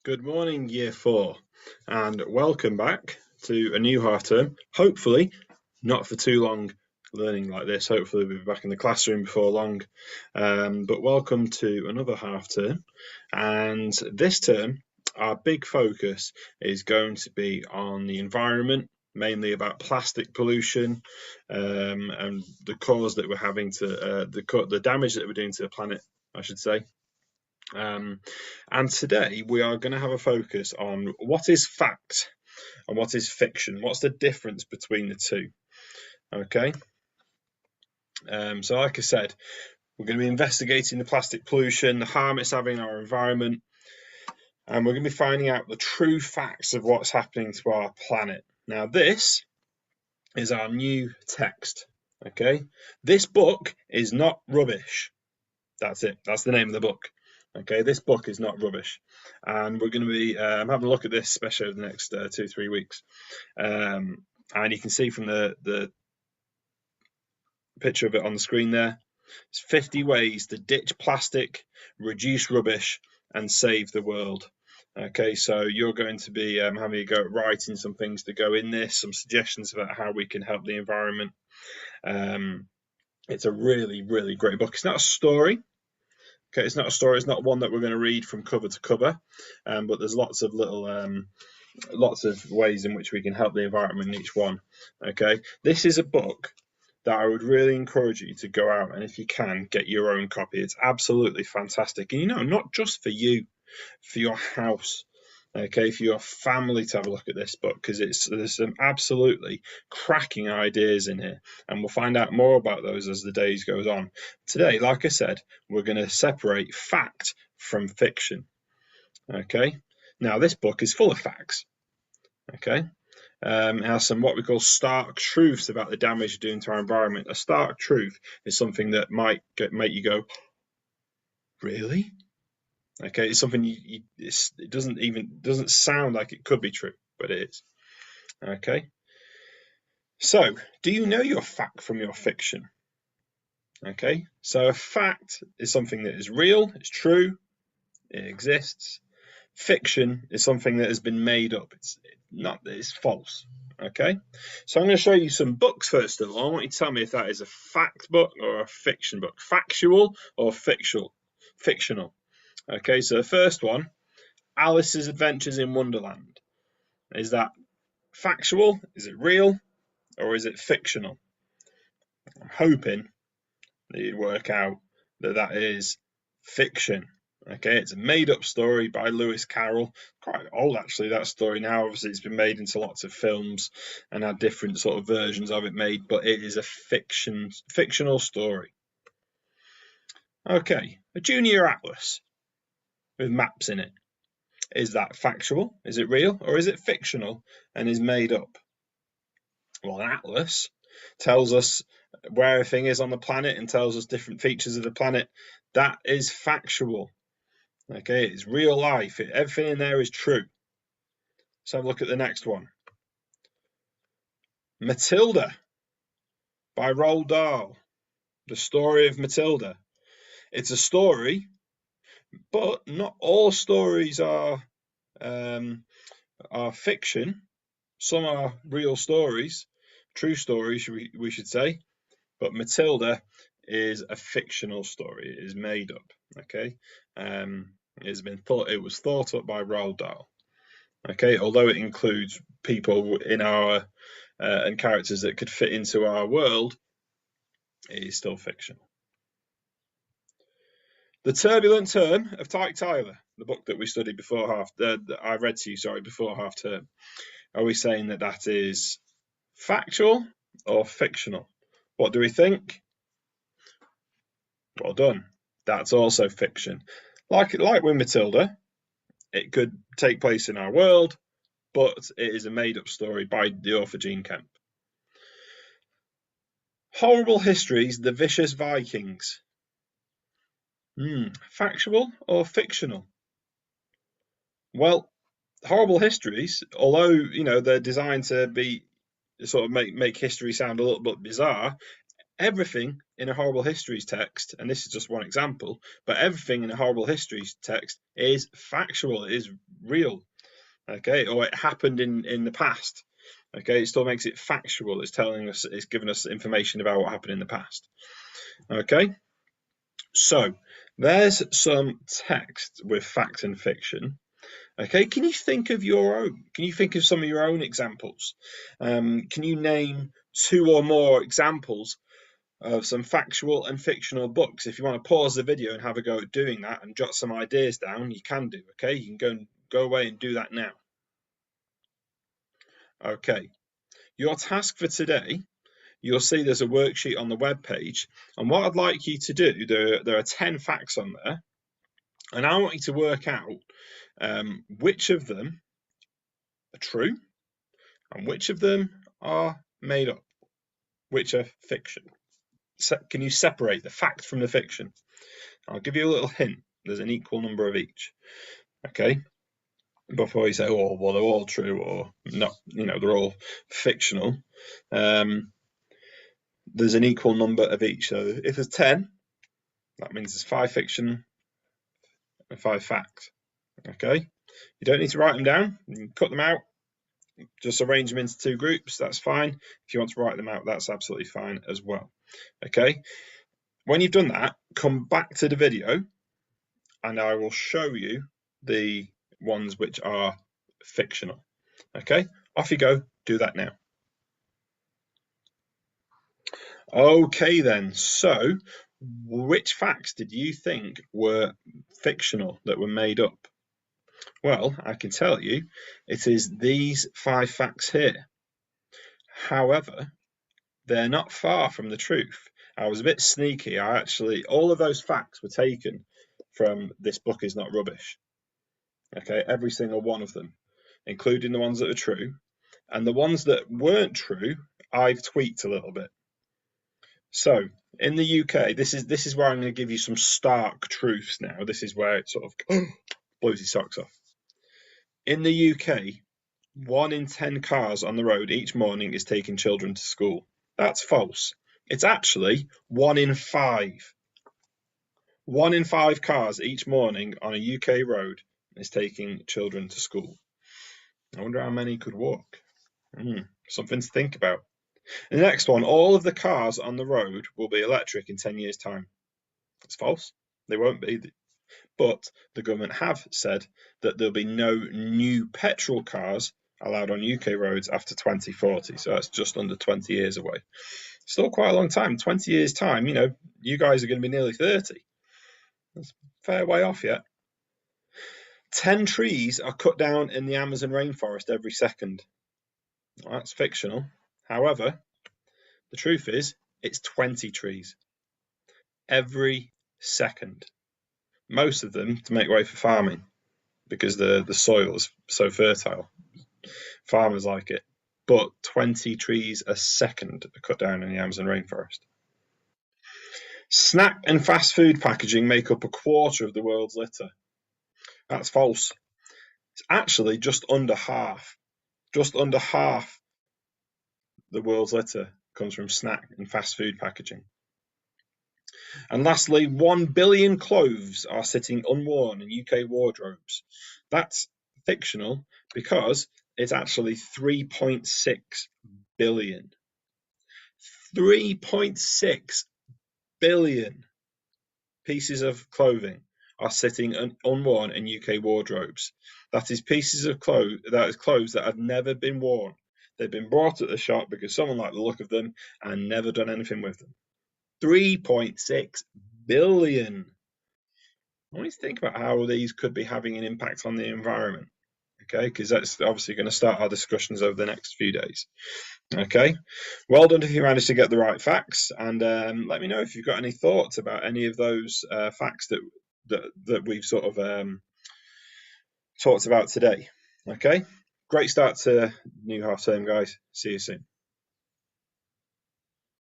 Good morning, Year 4, and welcome back to a new half term. Hopefully, not for too long learning like this. Hopefully, we'll be back in the classroom before long. But welcome to another half term. And this term, our big focus is going to be on the environment, mainly about plastic pollution and the cause that we're having to the damage that we're doing to the planet, I should say. And today we are going to have a focus on what is fact and what is fiction. What's the difference between the two? Okay. So, like I said, we're going to be investigating the plastic pollution, the harm it's having on our environment, and we're going to be finding out the true facts of what's happening to our planet. Now, this is our new text. Okay. This book is not rubbish. That's it. That's the name of the book. Okay, this book is not rubbish, and we're going to be having a look at this, especially over the next 2-3 weeks. And you can see from the picture of it on the screen there, it's 50 ways to ditch plastic, reduce rubbish, and save the world. Okay, so you're going to be having a go at writing some things to go in this, some suggestions about how we can help the environment. It's a really, really great book. It's not a story. Okay, it's not a story. It's not one that we're going to read from cover to cover, but there's lots of ways in which we can help the environment in each one. Okay, this is a book that I would really encourage you to go out and, if you can, get your own copy. It's absolutely fantastic, and not just for you, for your house. Okay, for your family to have a look at this book, because there's some absolutely cracking ideas in here, and we'll find out more about those as the days goes on. Today, like I said, we're going to separate fact from fiction. Okay, now this book is full of facts. Okay, it has some what we call stark truths about the damage you're doing to our environment. A stark truth is something that might make you go, really? Okay, it's something it doesn't sound like it could be true, but it is. Okay. So, do you know your fact from your fiction? Okay. So a fact is something that is real, it's true, it exists. Fiction is something that has been made up. It's false. Okay. So I'm going to show you some books first of all. I want you to tell me if that is a fact book or a fiction book. Factual or fictional? Fictional. Okay, so the first one, Alice's Adventures in Wonderland. Is that factual? Is it real? Or is it fictional? I'm hoping that you'd work out that that is fiction. Okay, it's a made-up story by Lewis Carroll. Quite old, actually, that story now. Obviously, it's been made into lots of films and had different sort of versions of it made, but it is a fictional story. Okay, a junior atlas with maps in it. Is that factual? Is it real? Or is it fictional and is made up? Well, an atlas tells us where everything is on the planet and tells us different features of the planet. That is factual. Okay, it's real life. Everything in there is true. Let's have a look at the next one. Matilda by Roald Dahl. The story of Matilda. It's a story, but not all stories are fiction. Some are real stories, true stories, we should say. But Matilda is a fictional story. It is made up. Okay, it was thought up by Roald Dahl. Okay, although it includes people in our and characters that could fit into our world, it is still fictional. The Turbulent Turn of Tyke Tyler, the book that we studied before I read to you, before half term. Are we saying that that is factual or fictional? What do we think? Well done. That's also fiction. Like with Matilda, it could take place in our world, but it is a made-up story by the author Jean Kemp. Horrible Histories, The Vicious Vikings. Factual or fictional? Well, Horrible Histories, although they're designed to be sort of make history sound a little bit bizarre, everything in a Horrible Histories text, and this is just one example, but everything in a Horrible Histories text is factual. It is real, okay, or it happened in the past. Okay, it still makes it factual. It's telling us, it's giving us information about what happened in the past. Okay, so there's some text with fact and fiction. Okay, can you think of your own? Can you think of some of your own examples? Can you name 2 or more examples of some factual and fictional books? If you want to pause the video and have a go at doing that and jot some ideas down, you can do. Okay, you can go away and do that now. Okay, your task for today, you'll see there's a worksheet on the web page, and what I'd like you to do, there are 10 facts on there, and I want you to work out which of them are true and which of them are made up, which are fiction. So can you separate the fact from the fiction? I'll give you a little hint. There's an equal number of each. Okay, before you say, oh, well, they're all true, or no, they're all fictional. There's an equal number of each. So if there's 10, that means there's 5 fiction and 5 facts. Okay, you don't need to write them down. You can cut them out. Just arrange them into 2 groups. That's fine. If you want to write them out, that's absolutely fine as well. Okay, when you've done that, come back to the video and I will show you the ones which are fictional. Okay, off you go. Do that now. Okay then, so which facts did you think were fictional, that were made up? Well, I can tell you it is these 5 facts here. However, they're not far from the truth. I was a bit sneaky. All of those facts were taken from This Book Is Not Rubbish. Okay, every single one of them, including the ones that are true. And the ones that weren't true, I've tweaked a little bit. So in the UK, this is where I'm going to give you some stark truths now. This is where it sort of blows your socks off. In the UK, 1 in 10 cars on the road each morning is taking children to school. That's false. It's actually 1 in 5. 1 in 5 cars each morning on a UK road is taking children to school. I wonder how many could walk. Something to think about. The next one, all of the cars on the road will be electric in 10 years' time. It's false. They won't be. But the government have said that there'll be no new petrol cars allowed on UK roads after 2040. So that's just under 20 years away. Still quite a long time. 20 years' time, you guys are going to be nearly 30. That's a fair way off yet. 10 trees are cut down in the Amazon rainforest every second. Well, that's fictional. However, the truth is, it's 20 trees every second. Most of them to make way for farming because the soil is so fertile. Farmers like it. But 20 trees a second are cut down in the Amazon rainforest. Snack and fast food packaging make up 1/4 of the world's litter. That's false. It's actually just under half. Just under half the world's litter comes from snack and fast food packaging. And lastly, 1 billion clothes are sitting unworn in UK wardrobes. That's fictional because it's actually 3.6 billion. 3.6 billion pieces of clothing are sitting unworn in UK wardrobes. That is pieces of clothes that have never been worn. They've been bought at the shop because someone liked the look of them and never done anything with them. 3.6 billion. I want you to think about how these could be having an impact on the environment. Okay, because that's obviously going to start our discussions over the next few days. Okay, well done if you managed to get the right facts, and let me know if you've got any thoughts about any of those facts that we've sort of talked about today. Okay, great start to new half term, guys. See you soon.